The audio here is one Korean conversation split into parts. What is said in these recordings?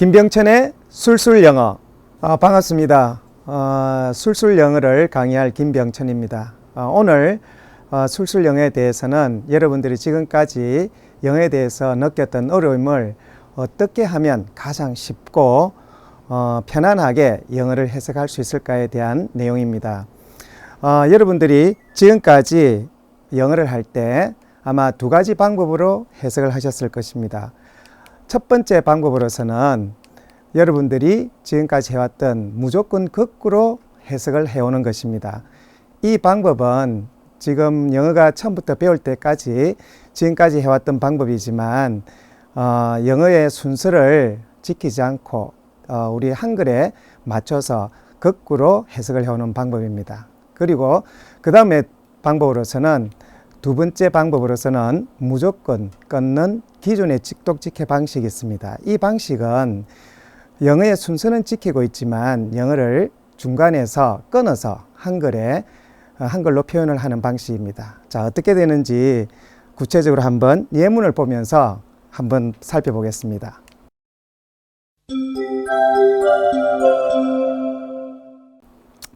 김병천의 술술영어. 반갑습니다. 술술영어를 강의할 김병천입니다. 오늘 술술영어에 대해서는 여러분들이 지금까지 영어에 대해서 느꼈던 어려움을 어떻게 하면 가장 쉽고 편안하게 영어를 해석할 수 있을까에 대한 내용입니다. 여러분들이 지금까지 영어를 할 때 아마 두 가지 방법으로 해석을 하셨을 것입니다. 첫 번째 방법으로서는 여러분들이 지금까지 해왔던 무조건 거꾸로 해석을 해오는 것입니다. 이 방법은 지금 영어가 처음부터 배울 때까지 지금까지 해왔던 방법이지만 영어의 순서를 지키지 않고 우리 한글에 맞춰서 거꾸로 해석을 해오는 방법입니다. 그리고 그 다음에 방법으로서는 두 번째 방법으로서는 무조건 끊는 기존의 직독직해 방식이 있습니다. 이 방식은 영어의 순서는 지키고 있지만 영어를 중간에서 끊어서 한글로 표현을 하는 방식입니다. 자, 어떻게 되는지 구체적으로 한번 예문을 보면서 한번 살펴보겠습니다.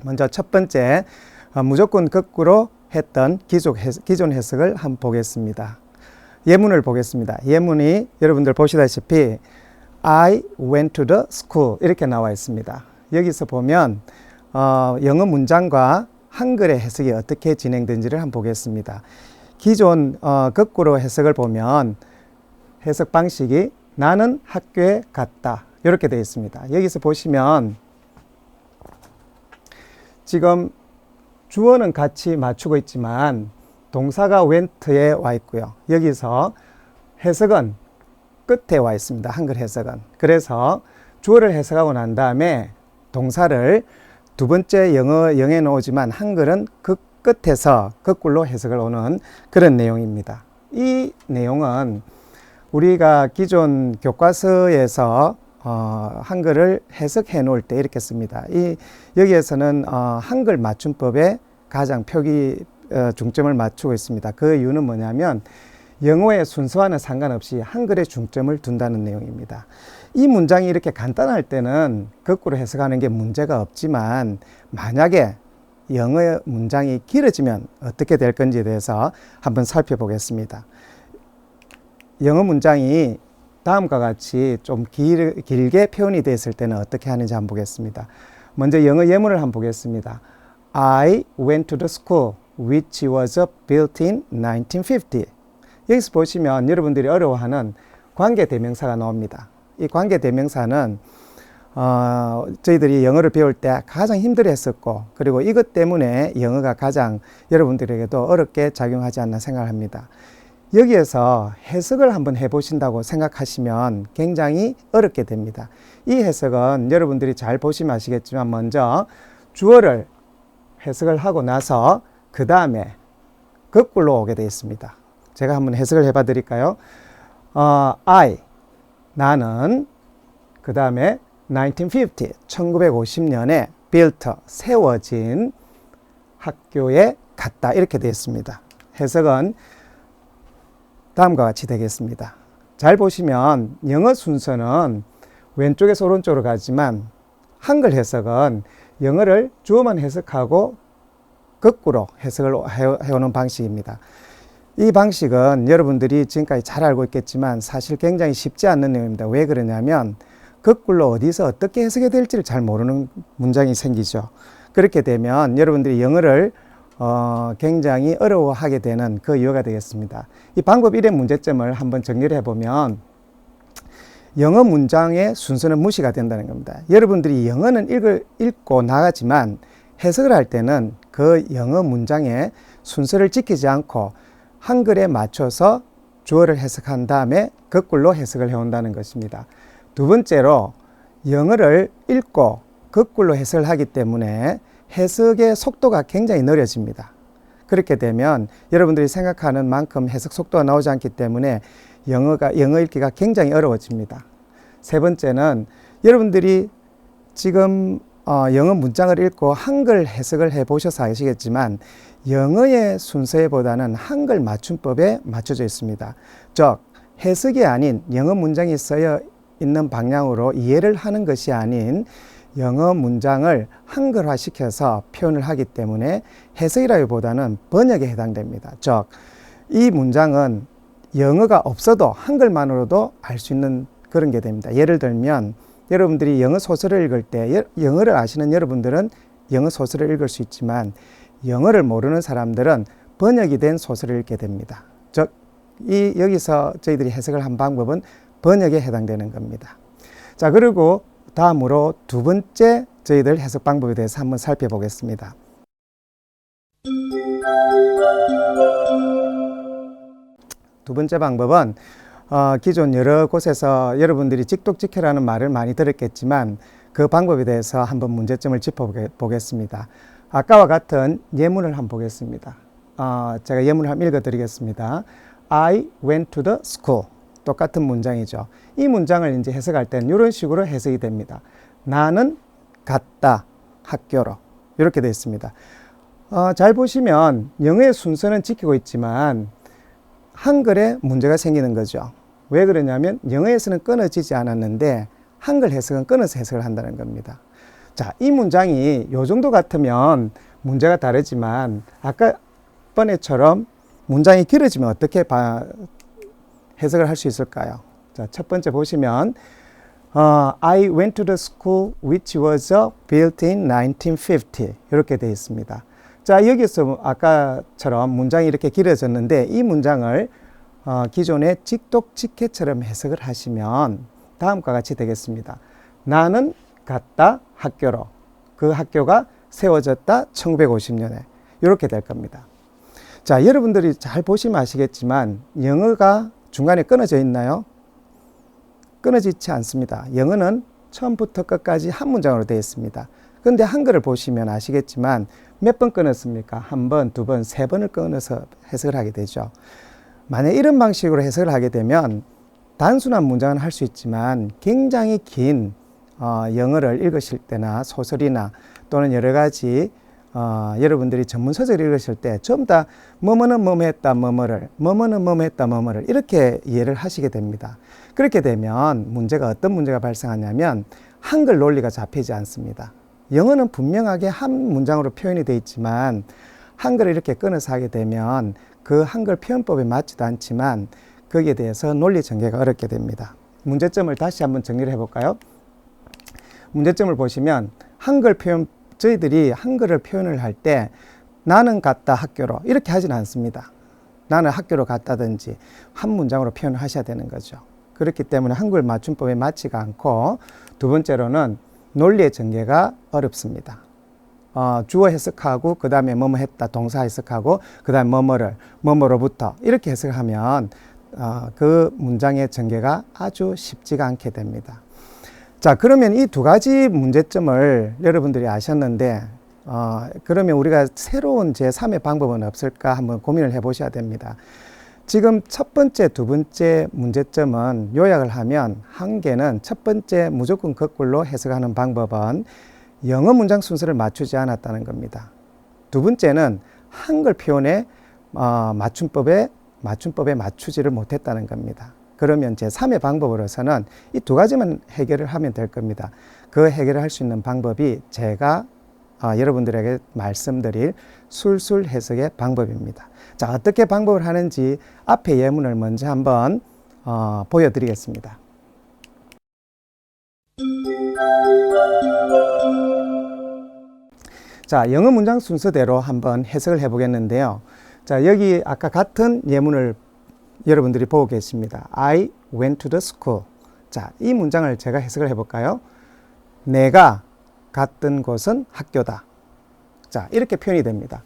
먼저 첫 번째, 무조건 거꾸로 했던 기존 해석을 한번 보겠습니다. 예문을 보겠습니다. 예문이 여러분들 보시다시피 I went to the school 이렇게 나와 있습니다. 여기서 보면 영어 문장과 한글의 해석이 어떻게 진행된지를 한번 보겠습니다. 기존 거꾸로 해석을 보면 해석 방식이 나는 학교에 갔다 이렇게 되어 있습니다. 여기서 보시면 지금 주어는 같이 맞추고 있지만 동사가 went에 와 있고요. 여기서 해석은 끝에 와 있습니다. 한글 해석은. 그래서 주어를 해석하고 난 다음에 동사를 두 번째 영어에 나오지만 한글은 그 끝에서 거꾸로 해석을 오는 그런 내용입니다. 이 내용은 우리가 기존 교과서에서 한글을 해석해 놓을 때 이렇게 씁니다. 여기에서는 한글 맞춤법에 가장 중점을 맞추고 있습니다. 그 이유는 뭐냐면 영어의 순서와는 상관없이 한글에 중점을 둔다는 내용입니다. 이 문장이 이렇게 간단할 때는 거꾸로 해석하는 게 문제가 없지만 만약에 영어의 문장이 길어지면 어떻게 될 건지에 대해서 한번 살펴보겠습니다. 영어 문장이 다음과 같이 좀 길게 표현이 됐을 때는 어떻게 하는지 한번 보겠습니다. 먼저 영어 예문을 한번 보겠습니다. I went to the school which was built in 1950. 여기서 보시면 여러분들이 어려워하는 관계대명사가 나옵니다. 이 관계대명사는 저희들이 영어를 배울 때 가장 힘들어했었고 그리고 이것 때문에 영어가 가장 여러분들에게도 어렵게 작용하지 않나 생각합니다. 여기에서 해석을 한번 해보신다고 생각하시면 굉장히 어렵게 됩니다. 이 해석은 여러분들이 잘 보시면 아시겠지만 먼저 주어를 해석을 하고 나서 그 다음에 거꾸로 오게 되어 있습니다. 제가 한번 해석을 해봐 드릴까요? 나는 그 다음에 1950년에 built, 세워진 학교에 갔다 이렇게 되어 있습니다. 해석은 다음과 같이 되겠습니다. 잘 보시면 영어 순서는 왼쪽에서 오른쪽으로 가지만 한글 해석은 영어를 주어만 해석하고 거꾸로 해석을 해오는 방식입니다. 이 방식은 여러분들이 지금까지 잘 알고 있겠지만 사실 굉장히 쉽지 않는 내용입니다. 왜 그러냐면 거꾸로 어디서 어떻게 해석이 될지를 잘 모르는 문장이 생기죠. 그렇게 되면 여러분들이 영어를 굉장히 어려워하게 되는 그 이유가 되겠습니다. 이 방법 1의 문제점을 한번 정리를 해보면 영어 문장의 순서는 무시가 된다는 겁니다. 여러분들이 영어는 읽고 나가지만 해석을 할 때는 그 영어 문장의 순서를 지키지 않고 한글에 맞춰서 주어를 해석한 다음에 거꾸로 해석을 해온다는 것입니다. 두 번째로 영어를 읽고 거꾸로 해석을 하기 때문에 해석의 속도가 굉장히 느려집니다. 그렇게 되면 여러분들이 생각하는 만큼 해석 속도가 나오지 않기 때문에 영어 읽기가 굉장히 어려워집니다. 세 번째는 여러분들이 지금 영어 문장을 읽고 한글 해석을 해보셔서 아시겠지만 영어의 순서보다는 한글 맞춤법에 맞춰져 있습니다. 즉 해석이 아닌 영어 문장이 쓰여 있는 방향으로 이해를 하는 것이 아닌 영어 문장을 한글화시켜서 표현을 하기 때문에 해석이라기보다는 번역에 해당됩니다. 즉, 이 문장은 영어가 없어도 한글만으로도 알 수 있는 그런 게 됩니다. 예를 들면 여러분들이 영어 소설을 읽을 때 영어를 아시는 여러분들은 영어 소설을 읽을 수 있지만 영어를 모르는 사람들은 번역이 된 소설을 읽게 됩니다. 즉, 여기서 저희들이 해석을 한 방법은 번역에 해당되는 겁니다. 자, 그리고 다음으로 두 번째 저희들 해석 방법에 대해서 한번 살펴보겠습니다. 두 번째 방법은 기존 여러 곳에서 여러분들이 직독직해라는 말을 많이 들었겠지만 그 방법에 대해서 한번 문제점을 짚어보겠습니다. 아까와 같은 예문을 한번 보겠습니다. 제가 예문을 한번 읽어드리겠습니다. I went to the school. 똑같은 문장이죠. 이 문장을 이제 해석할 때는 이런 식으로 해석이 됩니다. 나는 갔다 학교로. 이렇게 되어 있습니다. 잘 보시면 영어의 순서는 지키고 있지만 한글에 문제가 생기는 거죠. 왜 그러냐면 영어에서는 끊어지지 않았는데 한글 해석은 끊어서 해석을 한다는 겁니다. 자, 이 문장이 요 정도 같으면 문제가 다르지만 아까 번에처럼 문장이 길어지면 어떻게 해석을 할 수 있을까요? 자, 첫 번째 보시면 I went to the school which was built in 1950 이렇게 되어 있습니다. 자, 여기서 아까처럼 문장이 이렇게 길어졌는데 이 문장을 기존의 직독직해처럼 해석을 하시면 다음과 같이 되겠습니다. 나는 갔다 학교로. 그 학교가 세워졌다 1950년에. 이렇게 될 겁니다. 자, 여러분들이 잘 보시면 아시겠지만 영어가 중간에 끊어져 있나요? 끊어지지 않습니다. 영어는 처음부터 끝까지 한 문장으로 되어 있습니다. 그런데 한글을 보시면 아시겠지만 몇 번 끊었습니까? 한 번, 두 번, 세 번을 끊어서 해석을 하게 되죠. 만약 이런 방식으로 해석을 하게 되면 단순한 문장은 할 수 있지만 굉장히 긴 영어를 읽으실 때나 소설이나 또는 여러 가지 여러분들이 전문 서적을 읽으실 때 전부 다 뭐뭐는 뭐뭐했다 뭐뭐를 뭐뭐는 뭐뭐했다 뭐뭐를 이렇게 이해를 하시게 됩니다. 그렇게 되면 문제가 어떤 문제가 발생하냐면 한글 논리가 잡히지 않습니다. 영어는 분명하게 한 문장으로 표현이 되어 있지만 한글을 이렇게 끊어서 하게 되면 그 한글 표현법에 맞지도 않지만 거기에 대해서 논리 전개가 어렵게 됩니다. 문제점을 다시 한번 정리를 해볼까요? 문제점을 보시면 저희들이 한글을 표현을 할 때 나는 갔다 학교로 이렇게 하진 않습니다. 나는 학교로 갔다든지 한 문장으로 표현을 하셔야 되는 거죠. 그렇기 때문에 한글 맞춤법에 맞지가 않고 두 번째로는 논리의 전개가 어렵습니다. 주어 해석하고 그 다음에 뭐뭐 했다 동사 해석하고 그 다음에 뭐뭐로부터 이렇게 해석하면 그 문장의 전개가 아주 쉽지가 않게 됩니다. 자, 그러면 이 두 가지 문제점을 여러분들이 아셨는데 그러면 우리가 새로운 제3의 방법은 없을까 한번 고민을 해보셔야 됩니다. 지금 첫 번째, 두 번째 문제점은 요약을 하면 한 개는 첫 번째 무조건 거꾸로 해석하는 방법은 영어 문장 순서를 맞추지 않았다는 겁니다. 두 번째는 한글 표현의 맞춤법에 맞추지를 못했다는 겁니다. 그러면 제3의 방법으로서는 이 두 가지만 해결을 하면 될 겁니다. 그 해결을 할 수 있는 방법이 제가 여러분들에게 말씀드릴 술술 해석의 방법입니다. 자, 어떻게 방법을 하는지 앞에 예문을 먼저 한번 보여드리겠습니다. 자, 영어 문장 순서대로 한번 해석을 해보겠는데요. 자, 여기 아까 같은 예문을 여러분들이 보고 계십니다. I went to the school. 자, 이 문장을 제가 해석을 해볼까요? 내가 갔던 곳은 학교다. 자, 이렇게 표현이 됩니다.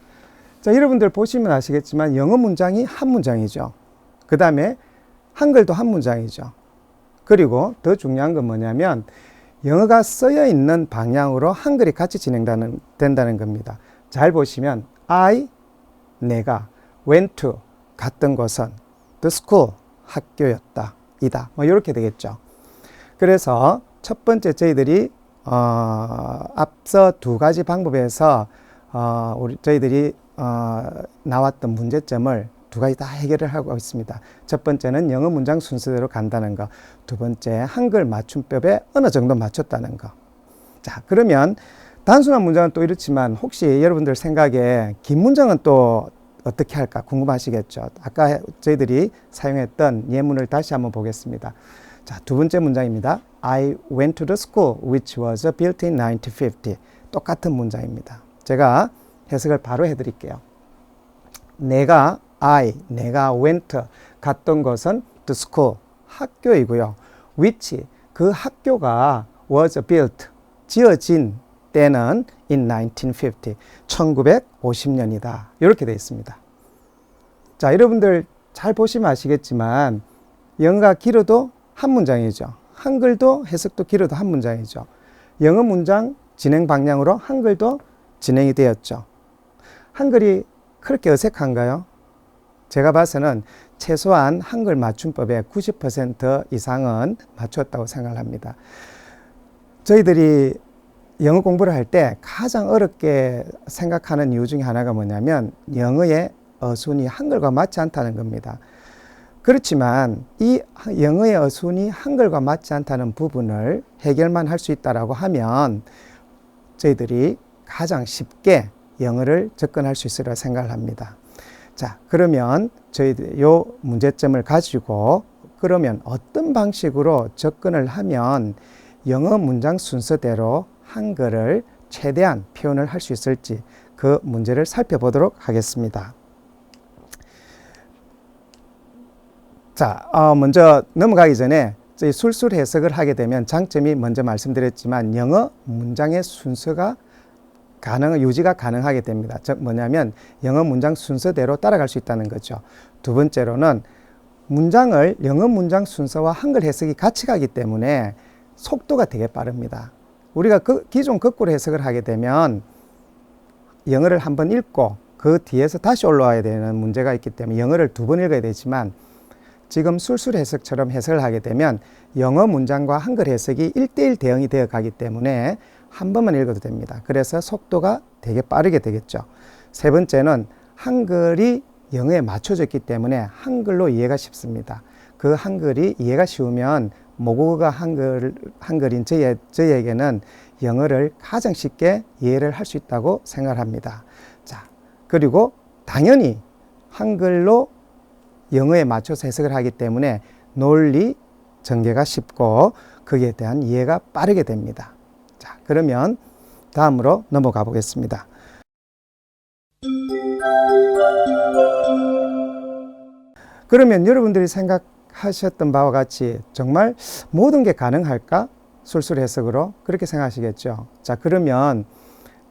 자, 여러분들 보시면 아시겠지만 영어 문장이 한 문장이죠. 그 다음에 한글도 한 문장이죠. 그리고 더 중요한 건 뭐냐면 영어가 쓰여 있는 방향으로 한글이 같이 진행된다는 겁니다. 잘 보시면 내가 went to 갔던 곳은 the school 학교였다 이다 뭐 이렇게 되겠죠. 그래서 첫 번째 저희들이 앞서 두 가지 방법에서 저희들이 나왔던 문제점을 두 가지 다 해결을 하고 있습니다. 첫 번째는 영어 문장 순서대로 간다는 거. 두 번째, 한글 맞춤법에 어느 정도 맞췄다는 거. 자, 그러면 단순한 문장은 또 이렇지만 혹시 여러분들 생각에 긴 문장은 또 어떻게 할까 궁금하시겠죠. 아까 저희들이 사용했던 예문을 다시 한번 보겠습니다. 자, 두 번째 문장입니다. I went to the school which was built in 1950. 똑같은 문장입니다. 제가 해석을 바로 해드릴게요. 내가 went, 갔던 것은 the school, 학교이고요. which, 그 학교가 was built, 지어진 때는 in 1950, 1950년이다. 이렇게 되어 있습니다. 자, 여러분들 잘 보시면 아시겠지만 영어가 길어도 한 문장이죠. 한글도 해석도 길어도 한 문장이죠. 영어 문장 진행 방향으로 한글도 진행이 되었죠. 한글이 그렇게 어색한가요? 제가 봐서는 최소한 한글 맞춤법의 90% 이상은 맞췄다고 생각합니다. 저희들이 영어 공부를 할 때 가장 어렵게 생각하는 이유 중에 하나가 뭐냐면 영어의 어순이 한글과 맞지 않다는 겁니다. 그렇지만 이 영어의 어순이 한글과 맞지 않다는 부분을 해결만 할 수 있다라고 하면 저희들이 가장 쉽게 영어를 접근할 수 있으리라 생각을 합니다. 자, 그러면 저희들 요 문제점을 가지고 그러면 어떤 방식으로 접근을 하면 영어 문장 순서대로 한글을 최대한 표현을 할 수 있을지 그 문제를 살펴보도록 하겠습니다. 자, 먼저 넘어가기 전에 저희 술술 해석을 하게 되면 장점이 먼저 말씀드렸지만 영어 문장의 순서가 유지가 가능하게 됩니다. 즉 뭐냐면 영어 문장 순서대로 따라갈 수 있다는 거죠. 두 번째로는 문장을 영어 문장 순서와 한글 해석이 같이 가기 때문에 속도가 되게 빠릅니다. 우리가 기존 거꾸로 해석을 하게 되면 영어를 한번 읽고 그 뒤에서 다시 올라와야 되는 문제가 있기 때문에 영어를 두 번 읽어야 되지만 지금 술술 해석처럼 해석을 하게 되면 영어 문장과 한글 해석이 1:1 대응이 되어 가기 때문에 한 번만 읽어도 됩니다. 그래서 속도가 되게 빠르게 되겠죠. 세 번째는 한글이 영어에 맞춰졌기 때문에 한글로 이해가 쉽습니다. 그 한글이 이해가 쉬우면 모국어가 한글인 저희에게는 영어를 가장 쉽게 이해를 할 수 있다고 생각을 합니다. 자, 그리고 당연히 한글로 영어에 맞춰서 해석을 하기 때문에 논리 전개가 쉽고 거기에 대한 이해가 빠르게 됩니다. 자, 그러면 다음으로 넘어가 보겠습니다. 그러면 여러분들이 생각하셨던 바와 같이 정말 모든 게 가능할까? 술술 해석으로 그렇게 생각하시겠죠. 자, 그러면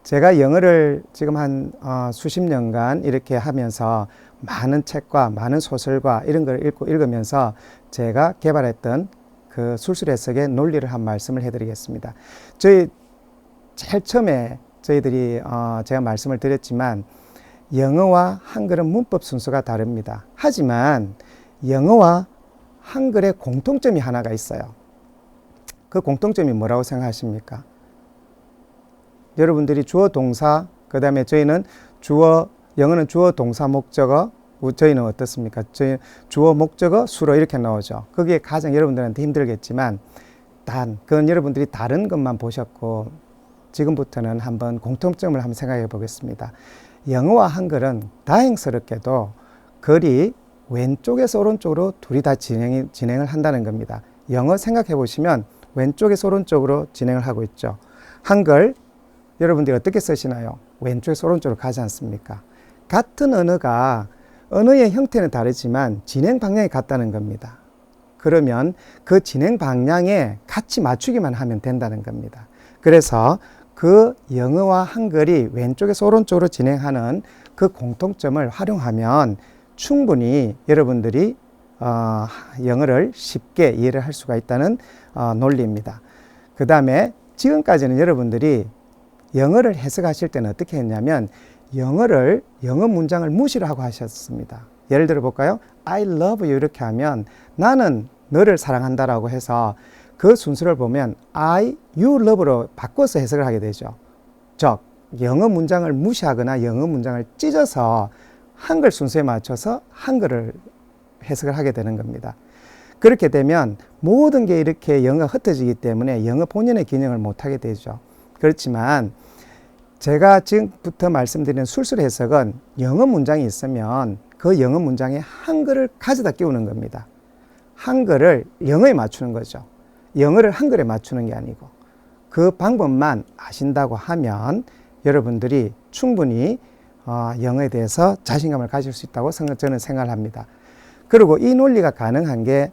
제가 영어를 지금 한 수십 년간 이렇게 하면서 많은 책과 많은 소설과 이런 걸 읽으면서 제가 개발했던 그 술술 해석의 논리를 한 말씀을 해드리겠습니다. 제일 처음에 저희들이 제가 말씀을 드렸지만 영어와 한글은 문법 순서가 다릅니다. 하지만 영어와 한글의 공통점이 하나가 있어요. 그 공통점이 뭐라고 생각하십니까? 여러분들이 주어 동사, 그 다음에 저희는 영어는 주어 동사 목적어, 저희는 어떻습니까? 저희 주어 목적어 수로 이렇게 나오죠. 그게 가장 여러분들한테 힘들겠지만 그건 여러분들이 다른 것만 보셨고 지금부터는 한번 공통점을 한번 생각해 보겠습니다. 영어와 한글은 다행스럽게도 글이 왼쪽에서 오른쪽으로 둘이 다 진행을 한다는 겁니다. 영어 생각해 보시면 왼쪽에서 오른쪽으로 진행을 하고 있죠. 한글 여러분들이 어떻게 쓰시나요? 왼쪽에서 오른쪽으로 가지 않습니까? 같은 언어의 형태는 다르지만 진행 방향이 같다는 겁니다. 그러면 그 진행 방향에 같이 맞추기만 하면 된다는 겁니다. 그래서 그 영어와 한글이 왼쪽에서 오른쪽으로 진행하는 그 공통점을 활용하면 충분히 여러분들이 영어를 쉽게 이해를 할 수가 있다는 논리입니다. 그 다음에 지금까지는 여러분들이 영어를 해석하실 때는 어떻게 했냐면 영어 문장을 무시를 하고 하셨습니다. 예를 들어 볼까요? I love you 이렇게 하면 나는 너를 사랑한다라고 해서 그 순서를 보면 you love로 바꿔서 해석을 하게 되죠. 즉 영어 문장을 무시하거나 영어 문장을 찢어서 한글 순서에 맞춰서 한글을 해석을 하게 되는 겁니다. 그렇게 되면 모든 게 이렇게 영어가 흩어지기 때문에 영어 본연의 기능을 못하게 되죠. 그렇지만 제가 지금부터 말씀드리는 술술 해석은 영어 문장이 있으면 그 영어 문장에 한글을 가져다 끼우는 겁니다. 한글을 영어에 맞추는 거죠. 영어를 한글에 맞추는 게 아니고 그 방법만 아신다고 하면 여러분들이 충분히 영어에 대해서 자신감을 가질 수 있다고 저는 생각을 합니다. 그리고 이 논리가 가능한 게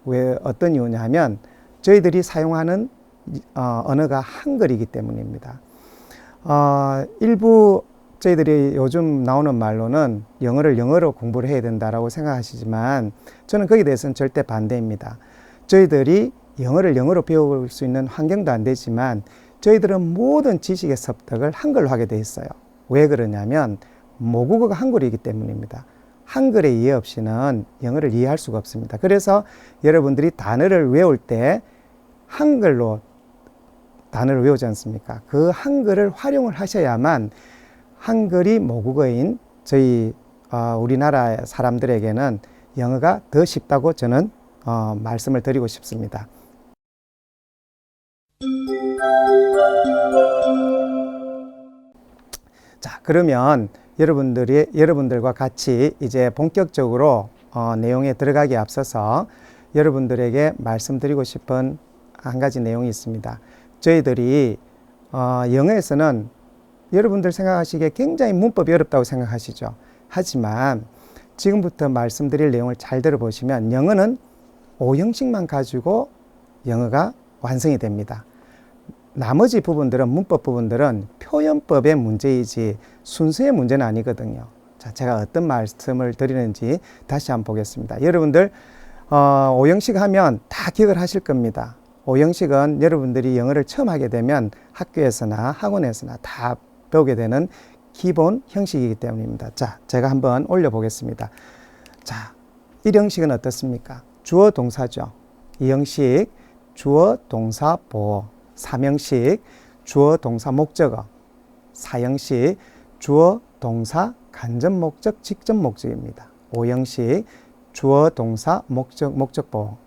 왜 어떤 이유냐 하면 저희들이 사용하는 언어가 한글이기 때문입니다. 일부 저희들이 요즘 나오는 말로는 영어를 영어로 공부를 해야 된다라고 생각하시지만 저는 거기에 대해서는 절대 반대입니다. 저희들이 영어를 영어로 배울 수 있는 환경도 안 되지만 저희들은 모든 지식의 습득을 한글로 하게 돼 있어요. 왜 그러냐면 모국어가 한글이기 때문입니다. 한글의 이해 없이는 영어를 이해할 수가 없습니다. 그래서 여러분들이 단어를 외울 때 한글로 단어를 외우지 않습니까? 그 한글을 활용을 하셔야만 한글이 모국어인 저희 우리나라 사람들에게는 영어가 더 쉽다고 저는 말씀을 드리고 싶습니다. 자, 그러면 여러분들과 같이 이제 본격적으로 내용에 들어가기에 앞서서 여러분들에게 말씀드리고 싶은 한 가지 내용이 있습니다. 저희들이 영어에서는 여러분들 생각하시기에 굉장히 문법이 어렵다고 생각하시죠. 하지만 지금부터 말씀드릴 내용을 잘 들어보시면 영어는 5형식만 가지고 영어가 완성이 됩니다. 나머지 부분들은 문법 부분들은 표현법의 문제이지 순서의 문제는 아니거든요. 자, 제가 어떤 말씀을 드리는지 다시 한번 보겠습니다. 여러분들 5형식 하면 다 기억을 하실 겁니다. 5형식은 여러분들이 영어를 처음 하게 되면 학교에서나 학원에서나 다 배우게 되는 기본 형식이기 때문입니다. 자, 제가 한번 올려보겠습니다. 자, 1형식은 어떻습니까? 주어 동사죠. 2형식 주어 동사 보어. 3형식 주어 동사 목적어. 4형식 주어 동사 간접 목적 직접 목적입니다. 5형식 주어 동사 목적 보어.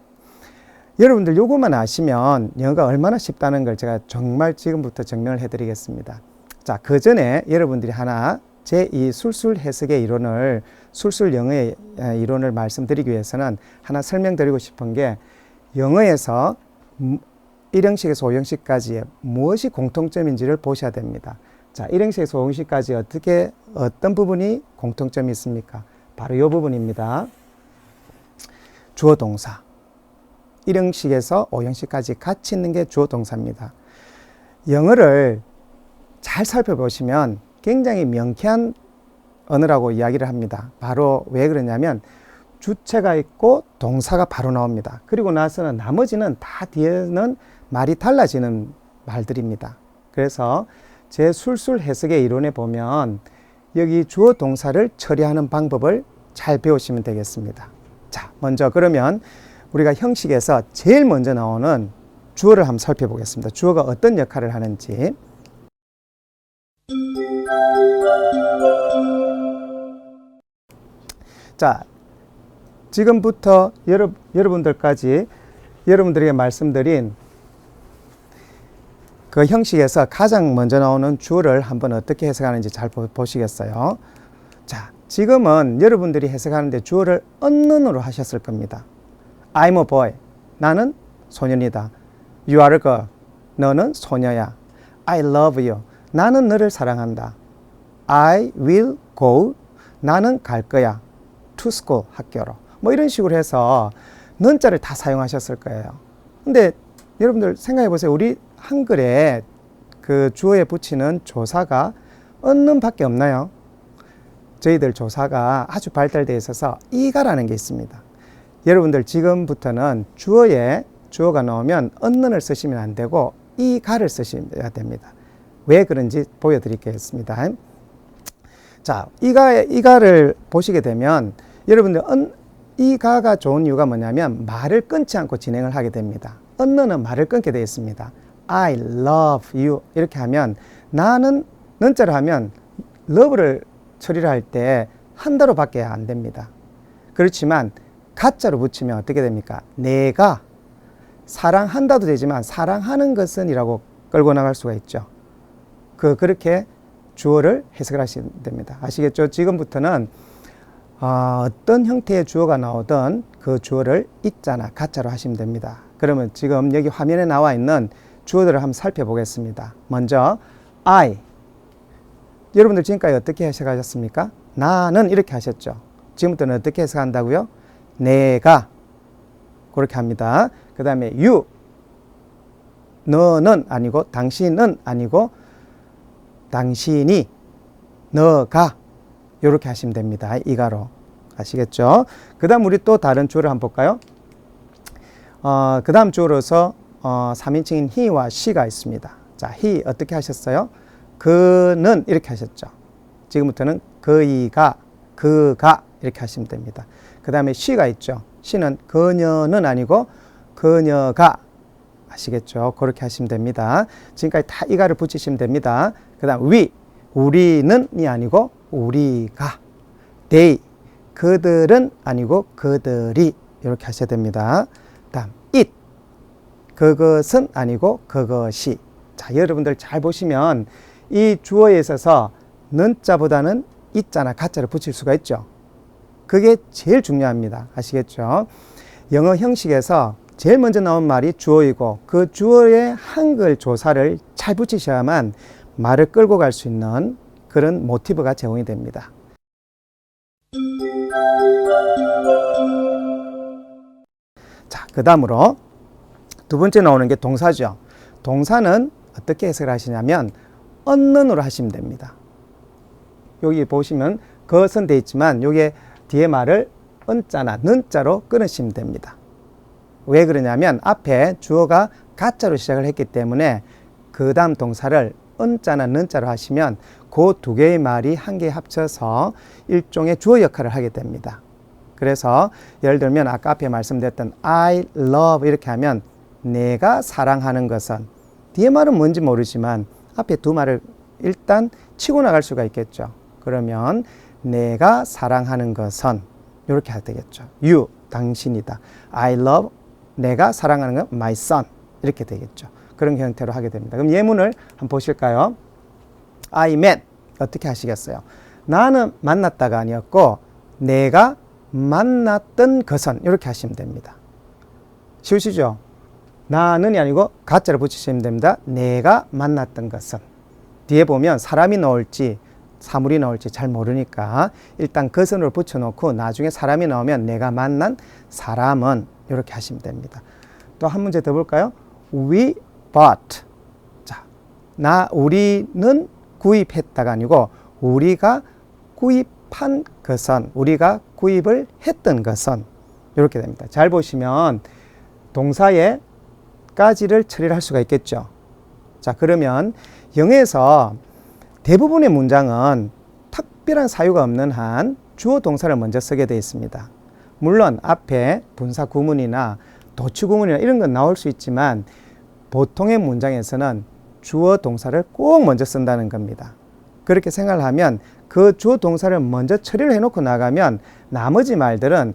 여러분들 요거만 아시면 영어가 얼마나 쉽다는 걸 제가 정말 지금부터 증명을 해드리겠습니다. 자, 그 전에 여러분들이 하나 제 이 술술 해석의 이론을 술술 영어의 이론을 말씀드리기 위해서는 하나 설명드리고 싶은 게 영어에서 1형식에서 5형식까지 무엇이 공통점인지를 보셔야 됩니다. 자, 1형식에서 5형식까지 어떤 부분이 공통점이 있습니까? 바로 이 부분입니다. 주어 동사. 1형식에서 5형식까지 같이 있는 게 주어 동사입니다. 영어를 잘 살펴보시면 굉장히 명쾌한 언어라고 이야기를 합니다. 바로 왜 그러냐면 주체가 있고 동사가 바로 나옵니다. 그리고 나서는 나머지는 다 뒤에는 말이 달라지는 말들입니다. 그래서 제 술술 해석의 이론에 보면 여기 주어 동사를 처리하는 방법을 잘 배우시면 되겠습니다. 자, 먼저 그러면 우리가 형식에서 제일 먼저 나오는 주어를 한번 살펴보겠습니다. 주어가 어떤 역할을 하는지. 자, 지금부터 여러분들에게 말씀드린 그 형식에서 가장 먼저 나오는 주어를 한번 어떻게 해석하는지 잘 보시겠어요? 자, 지금은 여러분들이 해석하는데 주어를 unknown으로 하셨을 겁니다. I'm a boy. 나는 소년이다. You are a girl. 너는 소녀야. I love you. 나는 너를 사랑한다. I will go. 나는 갈 거야. To school. 학교로. 뭐 이런 식으로 해서 는자를 다 사용하셨을 거예요. 근데 여러분들 생각해 보세요. 우리 한글에 그 주어에 붙이는 조사가 언는 밖에 없나요? 저희들 조사가 아주 발달되어 있어서 이가라는 게 있습니다. 여러분들 지금부터는 주어가 나오면 언는을 쓰시면 안 되고 이가를 쓰셔야 됩니다. 왜 그런지 보여드리겠습니다. 자, 이가를 보시게 되면 여러분들 이가가 좋은 이유가 뭐냐면 말을 끊지 않고 진행을 하게 됩니다. 언는은 말을 끊게 되어 있습니다. I love you 이렇게 하면 나는 는자를 하면 love를 처리를 할 때 사랑한다로 바뀌어야 안 됩니다. 그렇지만 가짜로 붙이면 어떻게 됩니까? 내가 사랑한다도 되지만 사랑하는 것은 이라고 끌고 나갈 수가 있죠. 그렇게 주어를 해석을 하시면 됩니다. 아시겠죠? 지금부터는 어떤 형태의 주어가 나오든 그 주어를 있잖아, 가짜로 하시면 됩니다. 그러면 지금 여기 화면에 나와 있는 주어들을 한번 살펴보겠습니다. 먼저 I. 여러분들 지금까지 어떻게 해석하셨습니까? 나는 이렇게 하셨죠. 지금부터는 어떻게 해석한다고요? 내가. 그렇게 합니다. 그 다음에 you. 너는 아니고 당신은 아니고 당신이, 너가 이렇게 하시면 됩니다. 이가로. 아시겠죠? 그 다음 우리 또 다른 주어를 한번 볼까요? 그 다음 주어로서 3인칭인 he와 she가 있습니다. 자, he 어떻게 하셨어요? 그는 이렇게 하셨죠. 지금부터는 그이가, 그가 이렇게 하시면 됩니다. 그 다음에 she가 있죠. she는 그녀는 아니고 그녀가. 아시겠죠? 그렇게 하시면 됩니다. 지금까지 다 이가를 붙이시면 됩니다. 그 다음 we, 우리는이 아니고 우리가. they, 그들은 아니고 그들이. 이렇게 하셔야 됩니다. 다음 it, 그것은 아니고 그것이. 자, 여러분들 잘 보시면 이 주어에 있어서 는자보다는 있잖아, 가짜를 붙일 수가 있죠. 그게 제일 중요합니다. 아시겠죠? 영어 형식에서 제일 먼저 나온 말이 주어이고 그 주어의 한글 조사를 잘 붙이셔야만 말을 끌고 갈 수 있는 그런 모티브가 제공이 됩니다. 자, 그 다음으로 두 번째 나오는 게 동사죠. 동사는 어떻게 해석을 하시냐면 얻는으로 하시면 됩니다. 여기 보시면 것은 돼 있지만 여기에 뒤에 말을 은자나 는자로 끊으시면 됩니다. 왜 그러냐면 앞에 주어가 가짜로 시작을 했기 때문에 그 다음 동사를 은자나 는자로 하시면 그 두 개의 말이 한 개에 합쳐서 일종의 주어 역할을 하게 됩니다. 그래서 예를 들면 아까 앞에 말씀드렸던 I love 이렇게 하면 내가 사랑하는 것은, 뒤에 말은 뭔지 모르지만 앞에 두 말을 일단 치고 나갈 수가 있겠죠. 그러면 내가 사랑하는 것은 이렇게 해야 되겠죠. You, 당신이다. I love, 내가 사랑하는 건 my son 이렇게 되겠죠. 그런 형태로 하게 됩니다. 그럼 예문을 한번 보실까요? I met 어떻게 하시겠어요? 나는 만났다가 아니었고 내가 만났던 것은 이렇게 하시면 됩니다. 쉬우시죠? 나는이 아니고 가짜를 붙이시면 됩니다. 내가 만났던 것은. 뒤에 보면 사람이 나올지 사물이 나올지 잘 모르니까 일단 것은으로 붙여놓고 나중에 사람이 나오면 내가 만난 사람은 이렇게 하시면 됩니다. 또 한 문제 더 볼까요? We bought. 자, 우리는 구입했다가 아니고 우리가 구입한 것은, 우리가 구입을 했던 것은 이렇게 됩니다. 잘 보시면 동사에 까지를 처리를 할 수가 있겠죠. 자, 그러면 영어에서 대부분의 문장은 특별한 사유가 없는 한 주어 동사를 먼저 쓰게 되어 있습니다. 물론 앞에 분사 구문이나 도치 구문이나 이런 건 나올 수 있지만 보통의 문장에서는 주어 동사를 꼭 먼저 쓴다는 겁니다. 그렇게 생각을 하면 그 주어 동사를 먼저 처리를 해놓고 나가면 나머지 말들은